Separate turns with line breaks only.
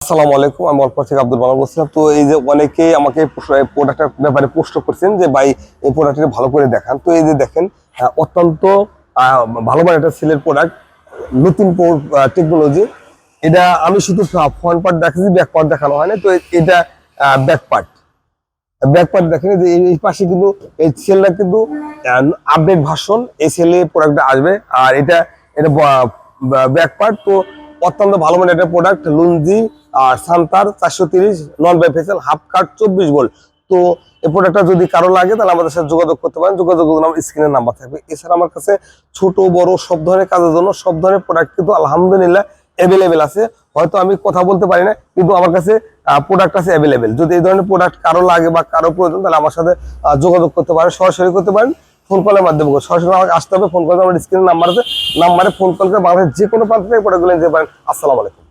আসসালামু আলাইকুম। আমি অল্প থেকে আব্দুল মালাক বলছিলাম। তো এই যে অনেকেই আমাকে প্রোডাক্টের ব্যাপারে প্রশ্ন করছেন যে ভাই এই প্রোডাক্টটা ভালো করে দেখান। তো এই যে দেখেন অত্যন্ত ভালো মানের একটা সেলের প্রোডাক্ট, নতুন টেকনোলজি। এটা আমি শুধু ফ্রন্ট পার্ট দেখাচ্ছি, ব্যাক পার্ট দেখানো হয় না। তো এটা ব্যাক পার্ট দেখেন যে এই পাশে কিন্তু এই সেলটা কিন্তু আপডেট ভার্সন, এই সেলে প্রোডাক্টটা আসবে। আর এটা এটা ব্যাক পার্ট তো অত্যন্ত ভালো মানের একটা প্রোডাক্ট। লুঞ্জি আর সান্তার 430 নন বাইফেসিয়াল হাফ কাট 24 ভোল্ট। তো এই প্রোডাক্টটা যদি কারো লাগে তাহলে আমাদের সাথে যোগাযোগ করতে পারেন। যোগাযোগের স্ক্রিনের নাম্বার থাকবে। এছাড়া আমার কাছে ছোট বড় সব ধরনের কাজের জন্য সব ধরনের প্রোডাক্ট কিন্তু আলহামদুলিল্লাহ অ্যাভেলেবেল আছে। হয়তো আমি কথা বলতে পারি না, কিন্তু আমার কাছে প্রোডাক্ট আছে অ্যাভেলেবেল। যদি এই ধরনের প্রোডাক্ট কারো লাগে বা কারো প্রয়োজন তাহলে আমার সাথে যোগাযোগ করতে পারেন, সরাসরি করতে পারেন, ফোন কলের মাধ্যমে। সরাসরি আমাকে আসতে হবে, ফোন করতে আমার স্ক্রিনের নাম্বার আছে, নাম্বারে ফোন কল করে বাংলাদেশের যে কোনো প্রান্ত থেকে প্রোডাক্টগুলো নিতে পারেন। আসসালামু আলাইকুম।